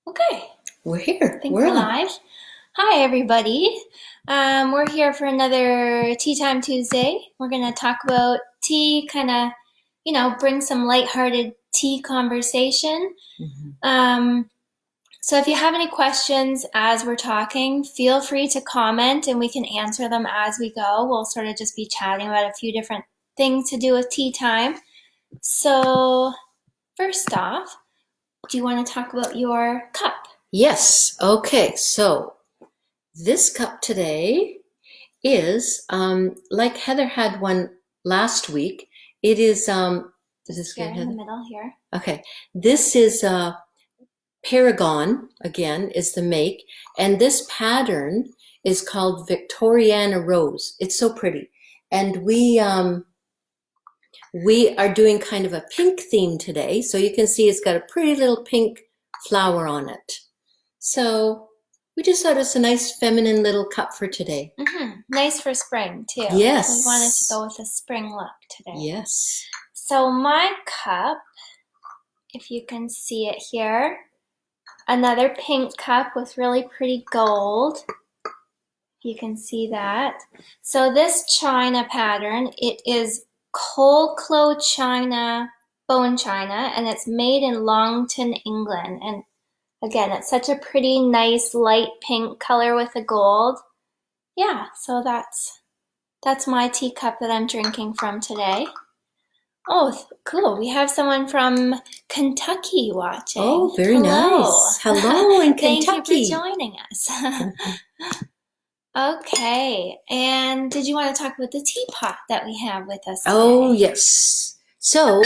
Okay, We're here. I think We're we're on. live. Hi, everybody. We're here for another Tea Time Tuesday. We're going to talk about tea, kind of, bring some lighthearted tea conversation. Mhm. Um, so if you have any questions as we're talking, feel free to comment and we can answer them as we go. We'll sort of just be chatting about a few different things to do with tea time. So, first off, do you want to talk about your cup? Yes. Okay. So this cup today is like Heather had one last week. It is is this Here good, in the Heather? middle here. Okay. This is Paragon again is the make, and this pattern is called Victoriana Rose. It's so pretty. And we are doing kind of a pink theme today. So you can see it's got a pretty little pink flower on it. So we just thought it's a nice feminine little cup for today. Nice for spring too. We wanted to Yes. go with a spring look today. Yes. So my cup, if you can see it here, another pink cup with really pretty gold. You can see that. So this china pattern, it is cold claw china, bone china, and it's made in Longton, England. And again, it's such a pretty, nice, light pink color with the gold. Yeah, so that's my teacup that I'm drinking from today. Oh, cool. We have someone from Kentucky watching. Oh, very Hello. nice. Hello in Thank you for Kentucky. joining us. Okay, and did you want to talk about the teapot that we have with us today? Oh, yes. So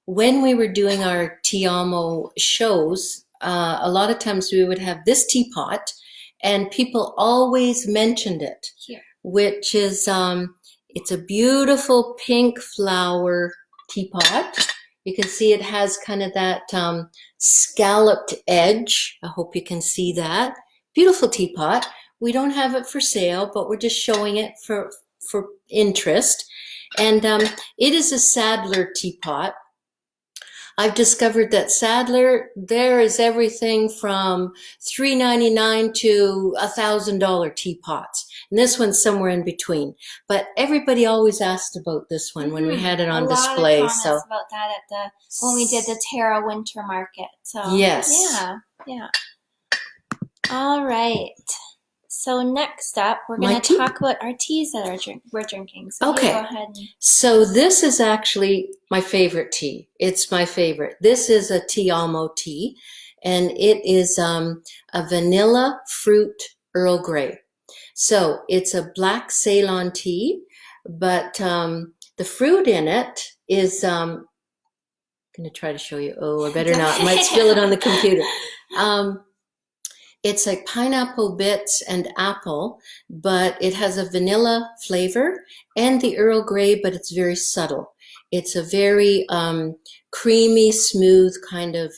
when we were doing our Tiamo shows, a lot of times we would have this teapot, and people always mentioned it, Here. which is it's a beautiful pink flower teapot. You can see it has kind of that scalloped edge. I hope you can see that. Beautiful teapot. We don't have it for sale, but we're just showing it for interest. And it is a Sadler teapot. I've discovered that Sadler, there is everything from $3.99 to $1,000 teapots. And this one's somewhere in between. But everybody always asked about this one when we had it on display. A lot of comments about that at when we did the Tara Winter Market. So yes. yeah. All right. So next up, we're going to talk about our teas that we're drinking. So okay. You go ahead. So this is actually my favorite tea. It's my favorite. This is a Tiamo tea, and it is a vanilla fruit Earl Grey. So it's a black Ceylon tea, but the fruit in it is I'm going to try to show you. Oh, I better not. I might spill it on the computer. It's like pineapple bits and apple, but it has a vanilla flavor and the Earl Grey, but it's very subtle. It's a very creamy, smooth kind of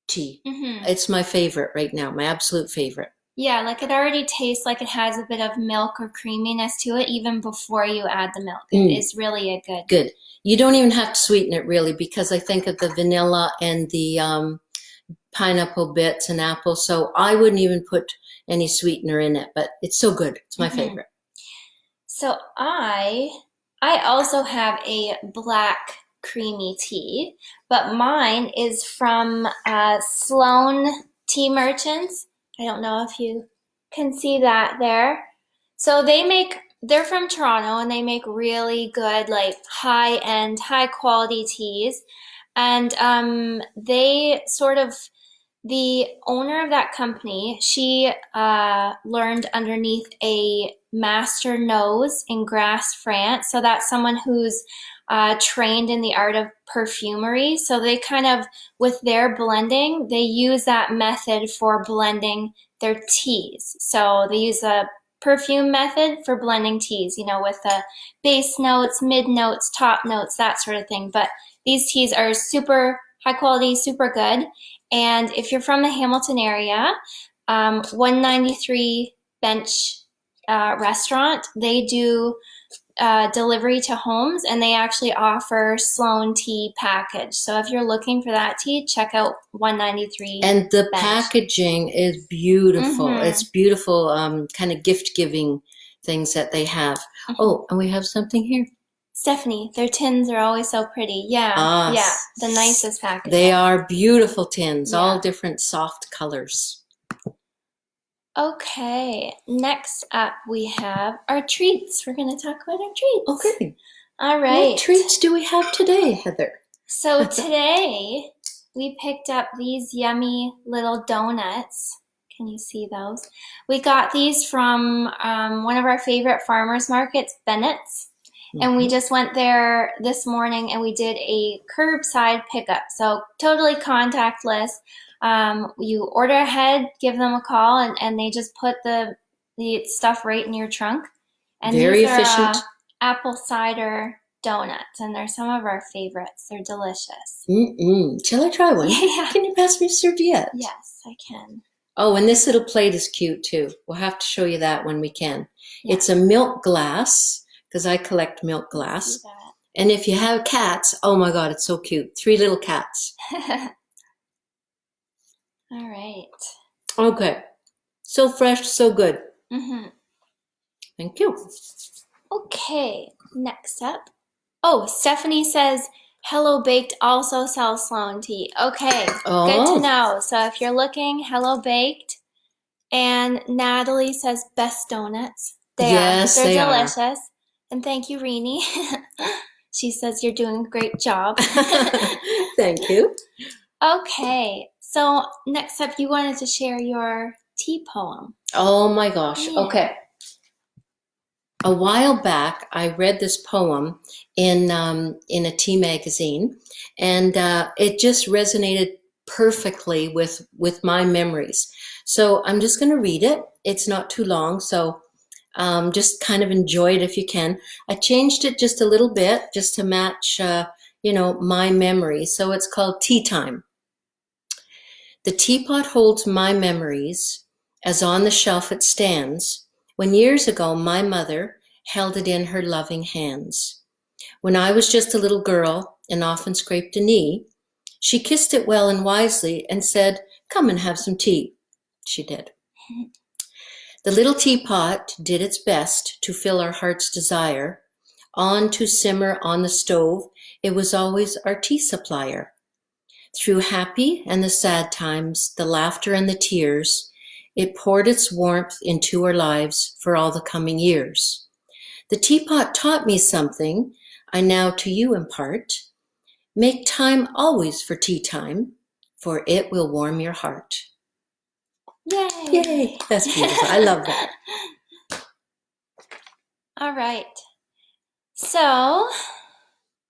tea. It's my favorite right now, my absolute favorite. Yeah, like it already tastes like it has a bit of milk or creaminess to it even before you add the milk. It is really a good. Good. You don't even have to sweeten it really, because I think of the vanilla and the pineapple bits and apple, so I wouldn't even put any sweetener in it, but it's so good. It's my favorite. So I also have a black creamy tea, but mine is from Sloan Tea Merchants. I don't know if you can see that there. So they're from Toronto and they make really good, like high-end, high-quality teas. And they sort of the owner of that company, she learned underneath a master nose in Grasse, France. So that's someone who's trained in the art of perfumery. So they kind of, with their blending, they use that method for blending their teas. So they use a perfume method for blending teas, with the base notes, mid notes, top notes, that sort of thing. But these teas are super high quality, super good. And if you're from the Hamilton area, 193 Bench Restaurant, they do delivery to homes, and they actually offer Sloan tea package. So if you're looking for that tea, check out 193 And the Bench. packaging is beautiful. Mhm. It's beautiful, kind of gift giving things that they have. Oh, and we have something here. Stephanie, their tins are always so pretty. Yeah, Ah, yeah, the nicest packaging. They are beautiful tins, Yeah. all different soft colors. Okay, next up we have our treats. We're going to talk about our treats. Okay. All right. What treats do we have today, Heather? So today we picked up these yummy little donuts. Can you see those? We got these from one of our favorite farmers markets, Bennett's. And we just went there this morning and we did a curbside pickup. So totally contactless. You order ahead, give them a call, and they just put the stuff right in your trunk. And Very these efficient. are apple cider donuts, and they're some of our favorites. They're delicious. Shall I try one? Yeah. Can you pass me a serviette? Yes, I can. Oh, and this little plate is cute too. We'll have to show you that when we can. Yeah. It's a milk glass, because I collect milk glass. And if you have cats, oh my God, it's so cute. 3 little cats. All right. Okay. So fresh, so good. Thank you. Okay, next up. Oh, Stephanie says, Hello Baked also sells Sloan tea. Okay, good to know. So if you're looking, Hello Baked. And Natalie says, Best donuts. They're delicious. And thank you, Rini. She says you're doing a great job. Thank you. Okay, so next up, you wanted to share your tea poem. Oh my gosh. Yeah. Okay. A while back, I read this poem in a tea magazine, and it just resonated perfectly with my memories. So I'm just going to read it. It's not too long, so just kind of enjoy it if you can. I changed it just a little bit just to match, my memory. So it's called Tea Time. The teapot holds my memories as on the shelf it stands, when years ago my mother held it in her loving hands. When I was just a little girl and often scraped a knee, she kissed it well and wisely and said, "Come and have some tea." She did. The little teapot did its best to fill our heart's desire. On to simmer on the stove, it was always our tea supplier. Through happy and the sad times, the laughter and the tears, it poured its warmth into our lives for all the coming years. The teapot taught me something I now to you impart. Make time always for tea time, for it will warm your heart. Yay! Yay! That's beautiful. I love that. All right. So,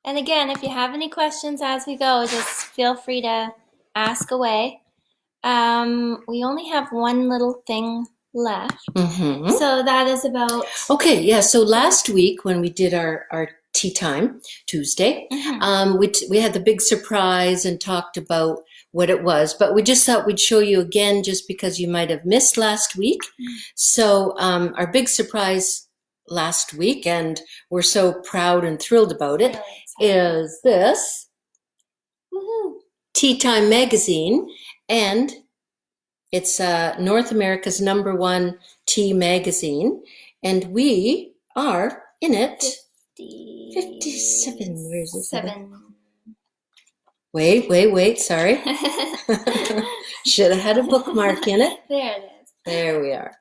and again, if you have any questions as we go, just feel free to ask away. We only have one little thing left. So that is about... Okay, yeah. So last week when we did our tea time, Tuesday, we had the big surprise and talked about what it was, but we just thought we'd show you again just because you might have missed last week. So our big surprise last week, and we're so proud and thrilled about it, is this Tea Time magazine, and it's North America's #1 tea magazine, and we are in it 57. Where is it? 7. Wait, sorry. Should have had a bookmark in it. There it is. There we are.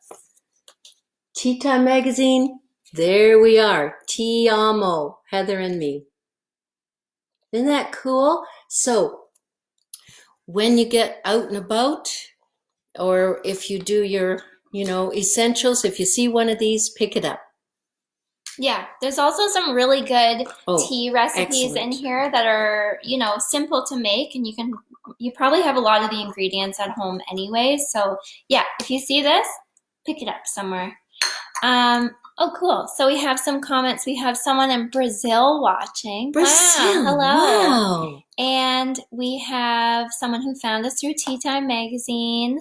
Tea Time magazine. There we are. Ti amo, Heather and me. Isn't that cool? So when you get out and about, or if you do your, essentials, if you see one of these, pick it up. Yeah, there's also some really good tea recipes in here that are, simple to make, and you probably have a lot of the ingredients at home anyway. So yeah, if you see this, pick it up somewhere. Oh, cool. So we have some comments. We have someone in Brazil watching. Brazil. Wow, hello. Wow. And we have someone who found us through Tea Time magazine.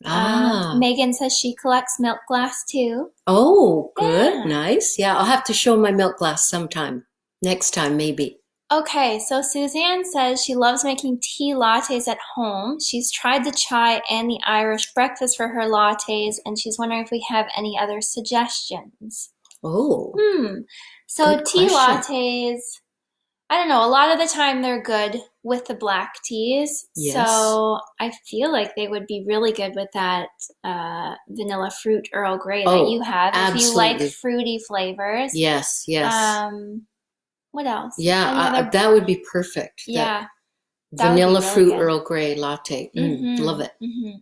Ah. Megan says she collects milk glass too. Oh, good. Yeah. Nice. Yeah, I'll have to show my milk glass sometime. Next time, maybe. Okay, so Suzanne says she loves making tea lattes at home. She's tried the chai and the Irish breakfast for her lattes, and she's wondering if we have any other suggestions. Oh, So good tea question. lattes, I don't know, a lot of the time they're good with the black teas. Yes. So I feel like they would be really good with that vanilla fruit Earl Grey that Oh, you have. If you like absolutely. fruity flavors. Yes, yes. What else? Yeah, Any other? that would be perfect. That Yeah, that would be vanilla really fruit good. Earl Grey latte. Love it. Mm-hmm.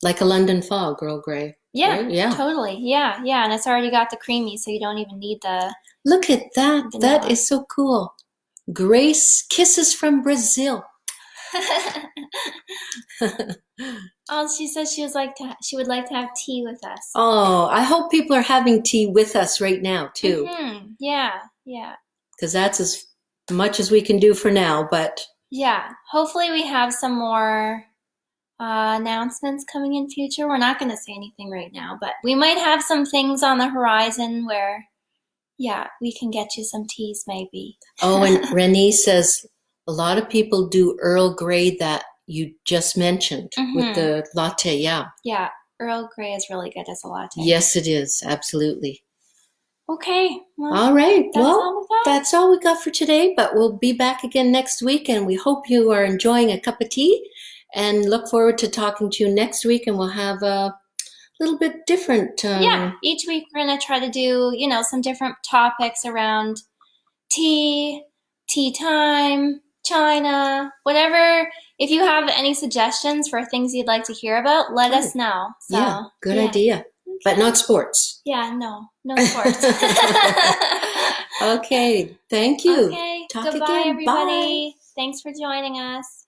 Like a London fog Earl Grey. Yeah, Right? Yeah. totally. Yeah, yeah, and it's already got the creamy, so you don't even need the Look at that. vanilla. That is so cool. Grace kisses from Brazil. Oh, she says she would like to have tea with us. Oh, I hope people are having tea with us right now too, Yeah, yeah, because that's as much as we can do for now. But yeah. Hopefully, we have some more announcements coming in future. We're not going to say anything right now, but we might have some things on the horizon where, yeah, we can get you some teas maybe. oh, and Renee says a lot of people do Earl Grey that you just mentioned with the latte. Yeah. Yeah, Earl Grey is really good as a latte. Yes, it is. Absolutely. Okay. Well, all right. That's Well, all we got. that's all we got for today, but we'll be back again next week, and we hope you are enjoying a cup of tea and look forward to talking to you next week, and we'll have a little bit different. Yeah, each week we're going to try to do, some different topics around tea, tea time, China, whatever. If you have any suggestions for things you'd like to hear about, let us know. So, yeah, good idea. But not sports. Yeah, no sports. Okay, thank you. Okay, Talk goodbye, again. everybody. Bye. Thanks for joining us.